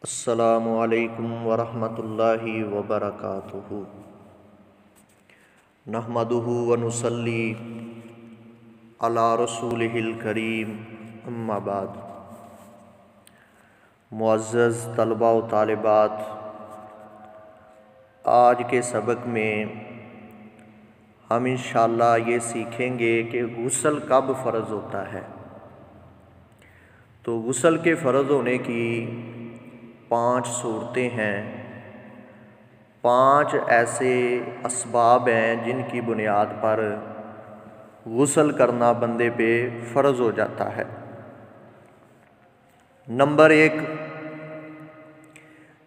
السلام علیکم ورحمۃ اللہ وبرکاتہ۔ نحمدہ ونصلی علی رسولہ الکریم، اما بعد۔ معزز طلباء و طالبات، آج کے سبق میں ہم انشاءاللہ یہ سیکھیں گے کہ غسل کب فرض ہوتا ہے۔ تو غسل کے فرض ہونے کی 5 صورتیں ہیں، 5 ایسے اسباب ہیں جن کی بنیاد پر غسل کرنا بندے پہ فرض ہو جاتا ہے۔ نمبر 1،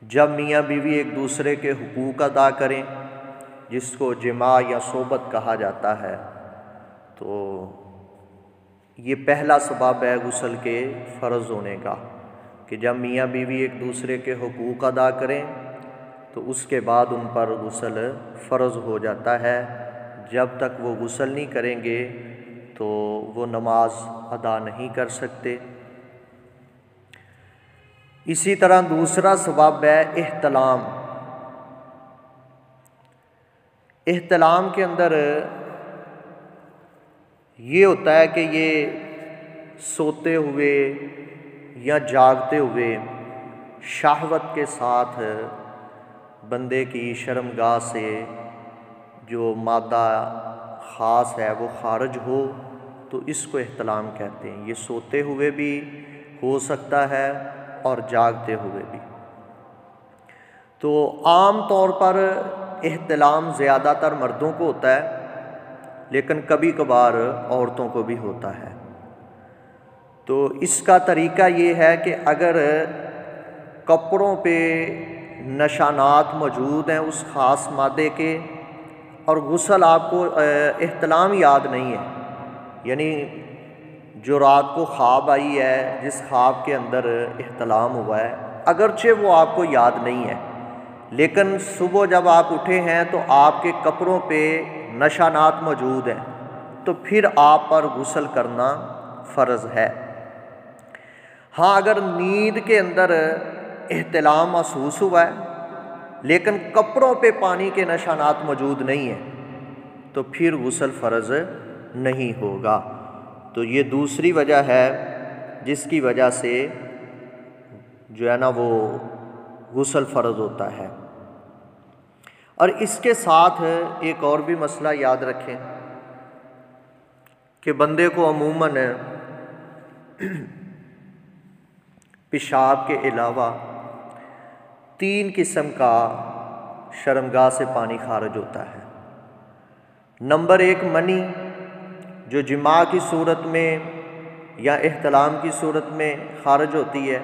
جب میاں بیوی ایک دوسرے کے حقوق ادا کریں، جس کو جماع یا صحبت کہا جاتا ہے، تو یہ پہلا سبب ہے غسل کے فرض ہونے کا، کہ جب میاں بیوی ایک دوسرے کے حقوق ادا کریں تو اس کے بعد ان پر غسل فرض ہو جاتا ہے۔ جب تک وہ غسل نہیں کریں گے تو وہ نماز ادا نہیں کر سکتے۔ اسی طرح دوسرا سبب ہے احتلام۔ احتلام کے اندر یہ ہوتا ہے کہ یہ سوتے ہوئے یا جاگتے ہوئے شہوت کے ساتھ بندے کی شرمگاہ سے جو مادہ خاص ہے وہ خارج ہو، تو اس کو احتلام کہتے ہیں۔ یہ سوتے ہوئے بھی ہو سکتا ہے اور جاگتے ہوئے بھی۔ تو عام طور پر احتلام زیادہ تر مردوں کو ہوتا ہے، لیکن کبھی کبھار عورتوں کو بھی ہوتا ہے۔ تو اس کا طریقہ یہ ہے کہ اگر کپڑوں پہ نشانات موجود ہیں اس خاص مادے کے، اور غسل آپ کو احتلام یاد نہیں ہے، یعنی جو رات کو خواب آئی ہے، جس خواب کے اندر احتلام ہوا ہے، اگرچہ وہ آپ کو یاد نہیں ہے، لیکن صبح جب آپ اٹھے ہیں تو آپ کے کپڑوں پہ نشانات موجود ہیں، تو پھر آپ پر غسل کرنا فرض ہے۔ ہاں، اگر نیند کے اندر احتلام محسوس ہوا ہے لیکن کپڑوں پہ پانی کے نشانات موجود نہیں ہیں، تو پھر غسل فرض نہیں ہوگا۔ تو یہ دوسری وجہ ہے جس کی وجہ سے جو ہے نا وہ غسل فرض ہوتا ہے۔ اور اس کے ساتھ ایک اور بھی مسئلہ یاد رکھیں کہ بندے کو عموماً پیشاب کے علاوہ 3 قسم کا شرمگاہ سے پانی خارج ہوتا ہے۔ نمبر 1 منی، جو جماع کی صورت میں یا احتلام کی صورت میں خارج ہوتی ہے،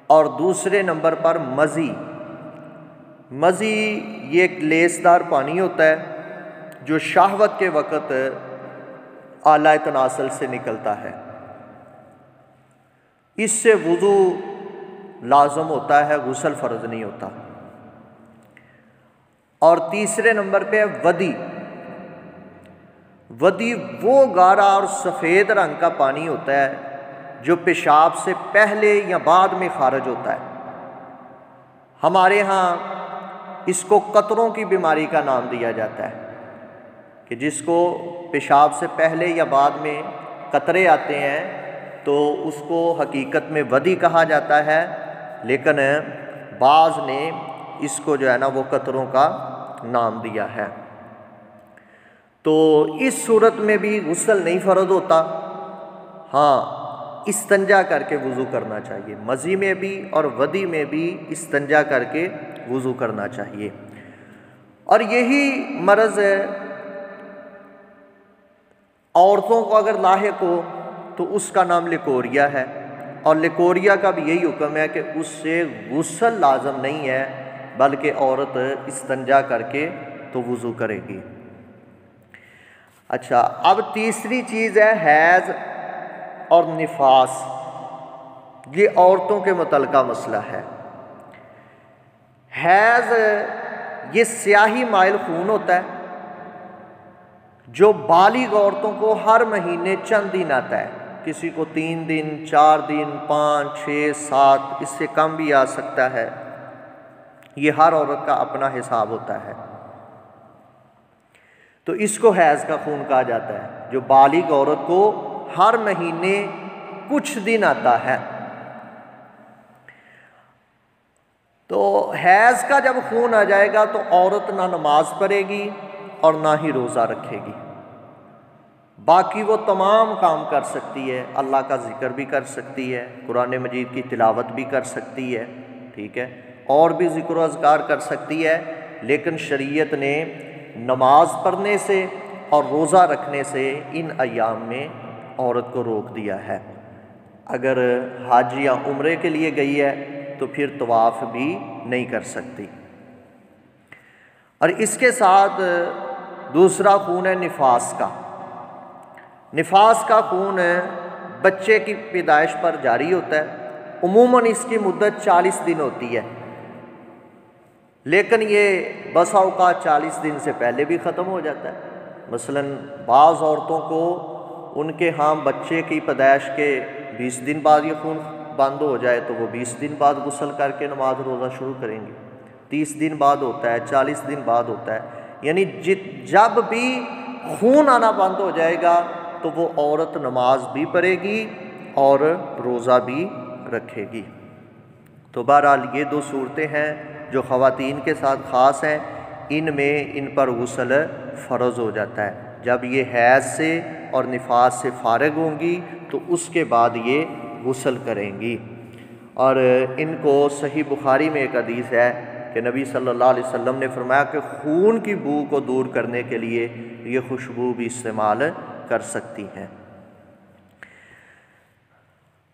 اور دوسرے نمبر پر مزی۔ مزی یہ ایک لیسدار پانی ہوتا ہے جو شہوت کے وقت اعلی تناسل سے نکلتا ہے۔ اس سے وضو لازم ہوتا ہے، غسل فرض نہیں ہوتا۔ اور تیسرے نمبر پہ ودی۔ ودی وہ گارا اور سفید رنگ کا پانی ہوتا ہے جو پیشاب سے پہلے یا بعد میں خارج ہوتا ہے۔ ہمارے ہاں اس کو قطروں کی بیماری کا نام دیا جاتا ہے، کہ جس کو پیشاب سے پہلے یا بعد میں قطرے آتے ہیں تو اس کو حقیقت میں ودی کہا جاتا ہے، لیکن بعض نے اس کو جو ہے نا وہ قطروں کا نام دیا ہے۔ تو اس صورت میں بھی غسل نہیں فرض ہوتا۔ ہاں، استنجا کر کے وضو کرنا چاہیے، مزی میں بھی اور ودی میں بھی استنجا کر کے وضو کرنا چاہیے۔ اور یہی مرض عورتوں کو اگر لاحق ہو تو اس کا نام لیکوریا ہے، اور لیکوریا کا بھی یہی حکم ہے کہ اس سے غسل لازم نہیں ہے، بلکہ عورت استنجا کر کے تو وضو کرے گی۔ اچھا، اب تیسری چیز ہے حیض اور نفاس۔ یہ عورتوں کے متعلقہ مسئلہ ہے۔ حیض یہ سیاہی مائل خون ہوتا ہے جو بالغ عورتوں کو ہر مہینے چند دن آتا ہے، کسی کو 3 دن 4 دن 5 6 7 اس سے کم بھی آ سکتا ہے، یہ ہر عورت کا اپنا حساب ہوتا ہے۔ تو اس کو حیض کا خون کہا جاتا ہے، جو بالغ عورت کو ہر مہینے کچھ دن آتا ہے۔ تو حیض کا جب خون آ جائے گا تو عورت نہ نماز پڑھے گی اور نہ ہی روزہ رکھے گی، باقی وہ تمام کام کر سکتی ہے، اللہ کا ذکر بھی کر سکتی ہے، قرآن مجید کی تلاوت بھی کر سکتی ہے، ٹھیک ہے، اور بھی ذکر و اذکار کر سکتی ہے، لیکن شریعت نے نماز پڑھنے سے اور روزہ رکھنے سے ان ایام میں عورت کو روک دیا ہے۔ اگر حج یا عمرے کے لیے گئی ہے تو پھر طواف بھی نہیں کر سکتی۔ اور اس کے ساتھ دوسرا خون ہے نفاس کا۔ نفاس کا خون بچے کی پیدائش پر جاری ہوتا ہے، عموماً اس کی مدت 40 دن ہوتی ہے، لیکن یہ بسا اوقات 40 دن سے پہلے بھی ختم ہو جاتا ہے۔ مثلاً بعض عورتوں کو ان کے ہاں بچے کی پیدائش کے 20 دن بعد یہ خون بند ہو جائے تو وہ 20 دن بعد غسل کر کے نماز روزہ شروع کریں گے، 30 دن بعد ہوتا ہے، 40 دن بعد ہوتا ہے، یعنی جب بھی خون آنا بند ہو جائے گا تو وہ عورت نماز بھی پڑھے گی اور روزہ بھی رکھے گی۔ تو بہرحال یہ 2 صورتیں ہیں جو خواتین کے ساتھ خاص ہیں، ان میں ان پر غسل فرض ہو جاتا ہے۔ جب یہ حیض سے اور نفاس سے فارغ ہوں گی تو اس کے بعد یہ غسل کریں گی۔ اور ان کو صحیح بخاری میں ایک حدیث ہے کہ نبی صلی اللہ علیہ وسلم نے فرمایا کہ خون کی بو کو دور کرنے کے لیے یہ خوشبو بھی استعمال کر سکتی ہیں۔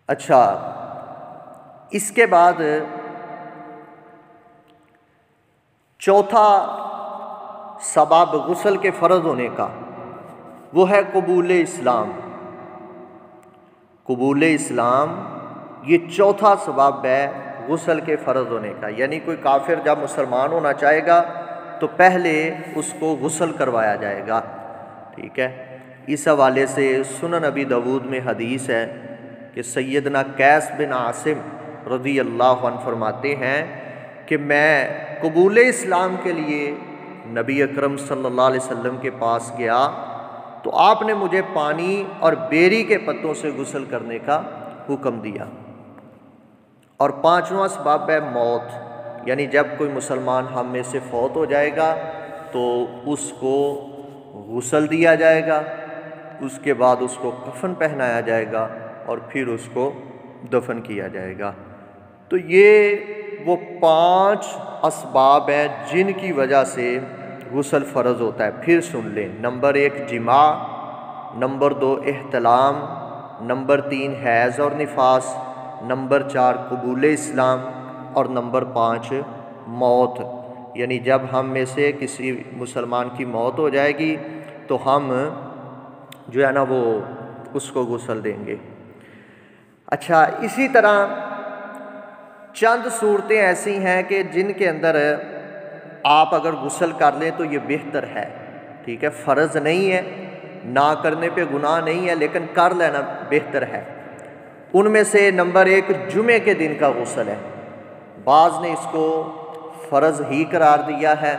اچھا، اس کے بعد چوتھا سبب غسل کے فرض ہونے کا وہ ہے قبول اسلام۔ قبول اسلام یہ چوتھا سبب ہے غسل کے فرض ہونے کا، یعنی کوئی کافر جب مسلمان ہونا چاہے گا تو پہلے اس کو غسل کروایا جائے گا، ٹھیک ہے۔ اس حوالے سے سنن ابی داود میں حدیث ہے کہ سیدنا قیس بن عاصم رضی اللہ عنہ فرماتے ہیں کہ میں قبول اسلام کے لیے نبی اکرم صلی اللہ علیہ وسلم کے پاس گیا تو آپ نے مجھے پانی اور بیری کے پتوں سے غسل کرنے کا حکم دیا۔ اور 5واں سبب ہے موت، یعنی جب کوئی مسلمان ہم میں سے فوت ہو جائے گا تو اس کو غسل دیا جائے گا، اس کے بعد اس کو کفن پہنایا جائے گا اور پھر اس کو دفن کیا جائے گا۔ تو یہ وہ 5 اسباب ہیں جن کی وجہ سے غسل فرض ہوتا ہے۔ پھر سن لیں، نمبر 1 جماع، نمبر 2 احتلام، نمبر 3 حیض اور نفاس، نمبر 4 قبول اسلام اور نمبر 5 موت، یعنی جب ہم میں سے کسی مسلمان کی موت ہو جائے گی تو ہم جو ہے نا وہ اس کو غسل دیں گے۔ اچھا، اسی طرح چند صورتیں ایسی ہیں کہ جن کے اندر آپ اگر غسل کر لیں تو یہ بہتر ہے، ٹھیک ہے، فرض نہیں ہے، نہ کرنے پہ گناہ نہیں ہے، لیکن کر لینا بہتر ہے۔ ان میں سے نمبر 1 جمعے کے دن کا غسل ہے۔ بعض نے اس کو فرض ہی قرار دیا ہے،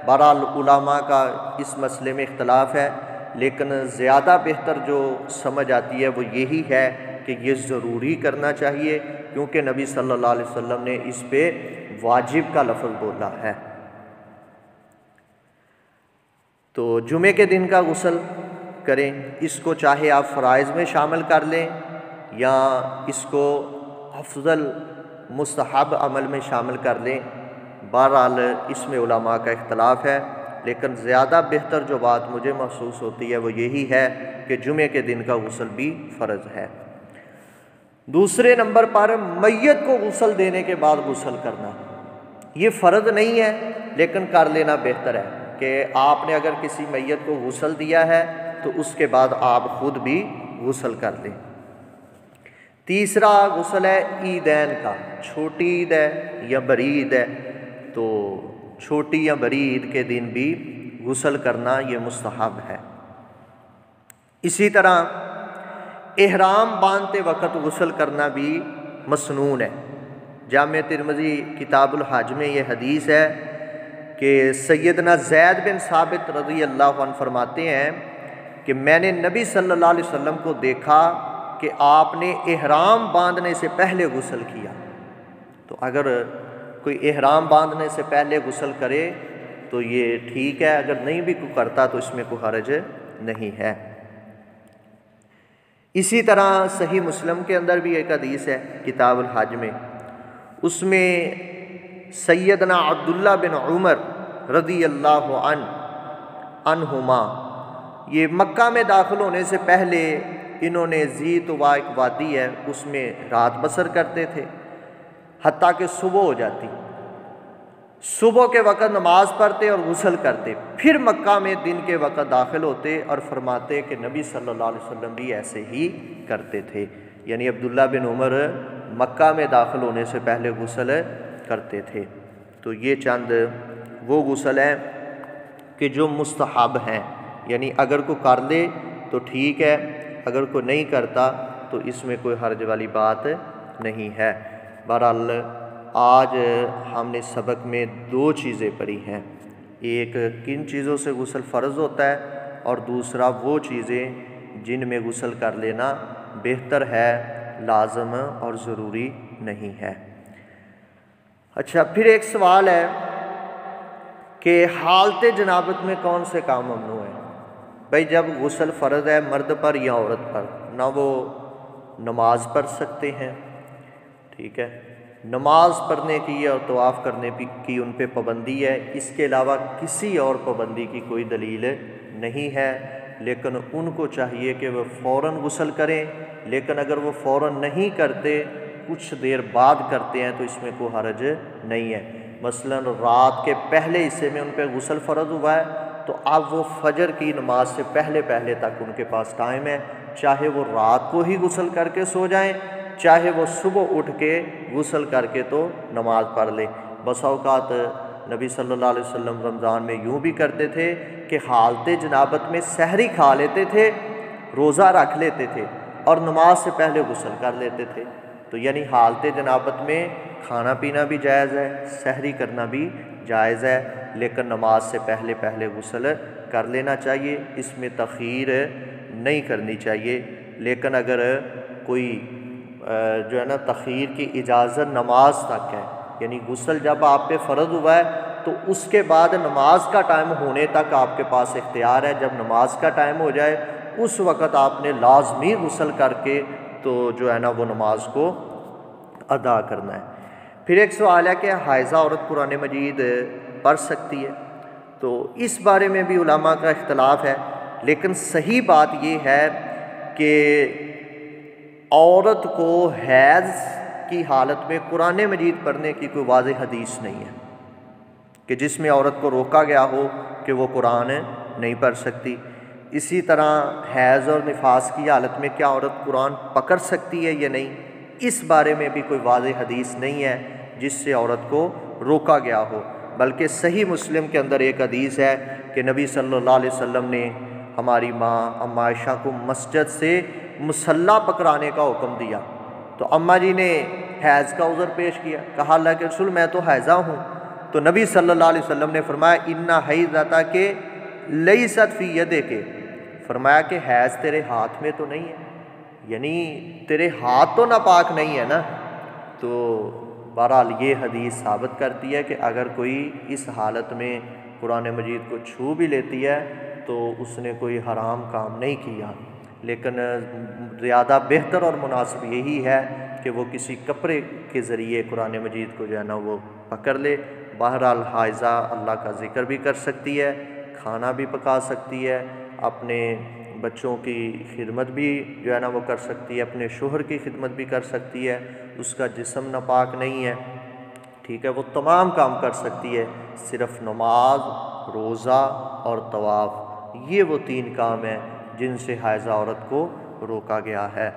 بہرحال علماء کا اس مسئلے میں اختلاف ہے، لیکن زیادہ بہتر جو سمجھ آتی ہے وہ یہی ہے کہ یہ ضروری کرنا چاہیے، کیونکہ نبی صلی اللہ علیہ وسلم نے اس پہ واجب کا لفظ بولا ہے۔ تو جمعے کے دن کا غسل کریں، اس کو چاہے آپ فرائض میں شامل کر لیں یا اس کو افضل مستحب عمل میں شامل کر لیں، بہرحال اس میں علماء کا اختلاف ہے، لیکن زیادہ بہتر جو بات مجھے محسوس ہوتی ہے وہ یہی ہے کہ جمعے کے دن کا غسل بھی فرض ہے۔ دوسرے نمبر پر میت کو غسل دینے کے بعد غسل کرنا، یہ فرض نہیں ہے لیکن کر لینا بہتر ہے کہ آپ نے اگر کسی میت کو غسل دیا ہے تو اس کے بعد آپ خود بھی غسل کر لیں۔ تیسرا غسل ہے عیدین کا، چھوٹی عید ہے یا بڑی عید ہے، تو چھوٹی یا بڑی عید کے دن بھی غسل کرنا یہ مستحب ہے۔ اسی طرح احرام باندھتے وقت غسل کرنا بھی مسنون ہے۔ جامع ترمذی کتاب الحج میں یہ حدیث ہے کہ سیدنا زید بن ثابت رضی اللہ عنہ فرماتے ہیں کہ میں نے نبی صلی اللہ علیہ وسلم کو دیکھا کہ آپ نے احرام باندھنے سے پہلے غسل کیا۔ تو اگر کوئی احرام باندھنے سے پہلے غسل کرے تو یہ ٹھیک ہے، اگر نہیں بھی کوئی کرتا تو اس میں کوئی حرج نہیں ہے۔ اسی طرح صحیح مسلم کے اندر بھی ایک حدیث ہے کتاب الحج میں، اس میں سیدنا عبداللہ بن عمر رضی اللہ عنہما یہ مکہ میں داخل ہونے سے پہلے انہوں نے ذی طویٰ ایک وادی ہے اس میں رات بسر کرتے تھے حتیٰ کہ صبح ہو جاتی۔ صبح کے وقت نماز پڑھتے اور غسل کرتے، پھر مکہ میں دن کے وقت داخل ہوتے اور فرماتے کہ نبی صلی اللہ علیہ وسلم بھی ایسے ہی کرتے تھے۔ یعنی عبداللہ بن عمر مکہ میں داخل ہونے سے پہلے غسل کرتے تھے۔ تو یہ چند وہ غسل ہیں کہ جو مستحب ہیں، یعنی اگر کوئی کر لے تو ٹھیک ہے، اگر کوئی نہیں کرتا تو اس میں کوئی حرج والی بات نہیں ہے۔ بہرحال آج ہم نے سبق میں دو چیزیں پڑھی ہیں، ایک کن چیزوں سے غسل فرض ہوتا ہے اور دوسرا وہ چیزیں جن میں غسل کر لینا بہتر ہے، لازم اور ضروری نہیں ہے۔ اچھا، پھر ایک سوال ہے کہ حالت جنابت میں کون سے کام ممنوع ہیں؟ بھائی جب غسل فرض ہے مرد پر یا عورت پر، نہ وہ نماز پڑھ سکتے ہیں، ٹھیک ہے، نماز پڑھنے کی اور طواف کرنے کی ان پہ پابندی ہے، اس کے علاوہ کسی اور پابندی کی کوئی دلیل نہیں ہے، لیکن ان کو چاہیے کہ وہ فوراً غسل کریں، لیکن اگر وہ فوراً نہیں کرتے، کچھ دیر بعد کرتے ہیں تو اس میں کوئی حرج نہیں ہے۔ مثلا رات کے پہلے حصے میں ان پہ غسل فرض ہوا ہے تو اب وہ فجر کی نماز سے پہلے تک ان کے پاس ٹائم ہے، چاہے وہ رات کو ہی غسل کر کے سو جائیں، چاہے وہ صبح اٹھ کے غسل کر کے تو نماز پڑھ لیں۔ بسا اوقات نبی صلی اللہ علیہ وسلم رمضان میں یوں بھی کرتے تھے کہ حالت جنابت میں سحری کھا لیتے تھے، روزہ رکھ لیتے تھے اور نماز سے پہلے غسل کر لیتے تھے۔ تو یعنی حالت جنابت میں کھانا پینا بھی جائز ہے، سحری کرنا بھی جائز ہے، لیکن نماز سے پہلے غسل کر لینا چاہیے، اس میں تاخیر نہیں کرنی چاہیے۔ لیکن اگر کوئی جو ہے نا تاخیر کی اجازت نماز تک ہے، یعنی غسل جب آپ پہ فرض ہوا ہے تو اس کے بعد نماز کا ٹائم ہونے تک آپ کے پاس اختیار ہے، جب نماز کا ٹائم ہو جائے اس وقت آپ نے لازمی غسل کر کے تو جو ہے نا وہ نماز کو ادا کرنا ہے۔ پھر ایک سوال ہے کہ حائضہ عورت قرآن مجید پڑھ سکتی ہے؟ تو اس بارے میں بھی علماء کا اختلاف ہے، لیکن صحیح بات یہ ہے کہ عورت کو حیض کی حالت میں قرآن مجید پڑھنے کی کوئی واضح حدیث نہیں ہے کہ جس میں عورت کو روکا گیا ہو کہ وہ قرآن نہیں پڑھ سکتی۔ اسی طرح حیض اور نفاس کی حالت میں کیا عورت قرآن پکڑ سکتی ہے یا نہیں، اس بارے میں بھی کوئی واضح حدیث نہیں ہے جس سے عورت کو روکا گیا ہو، بلکہ صحیح مسلم کے اندر ایک حدیث ہے کہ نبی صلی اللہ علیہ وسلم نے ہماری ماں اماں عائشہ کو مسجد سے مصلی پکڑانے کا حکم دیا، تو اماں جی نے حیض کا عذر پیش کیا، کہا اللہ کے رسول میں تو حیضہ ہوں، تو نبی صلی اللہ علیہ وسلم نے فرمایا اِنَّ حَیْضَتَکَ لَیْسَتْ فِی یَدِکَ، فرمایا کہ حیض تیرے ہاتھ میں تو نہیں ہے، یعنی تیرے ہاتھ تو ناپاک نہیں ہے نا۔ تو بہرحال یہ حدیث ثابت کرتی ہے کہ اگر کوئی اس حالت میں قرآن مجید کو چھو بھی لیتی ہے تو اس نے کوئی حرام کام نہیں کیا، لیکن زیادہ بہتر اور مناسب یہی ہے کہ وہ کسی کپڑے کے ذریعے قرآن مجید کو جو ہے نا وہ پکڑ لے۔ بہرحال حائضہ اللہ کا ذکر بھی کر سکتی ہے، کھانا بھی پکا سکتی ہے، اپنے بچوں کی خدمت بھی جو ہے نا وہ کر سکتی ہے، اپنے شوہر کی خدمت بھی کر سکتی ہے، اس کا جسم ناپاک نہیں ہے، ٹھیک ہے، وہ تمام کام کر سکتی ہے، صرف نماز، روزہ اور طواف، یہ وہ 3 کام ہیں جن سے حائضہ عورت کو روکا گیا ہے۔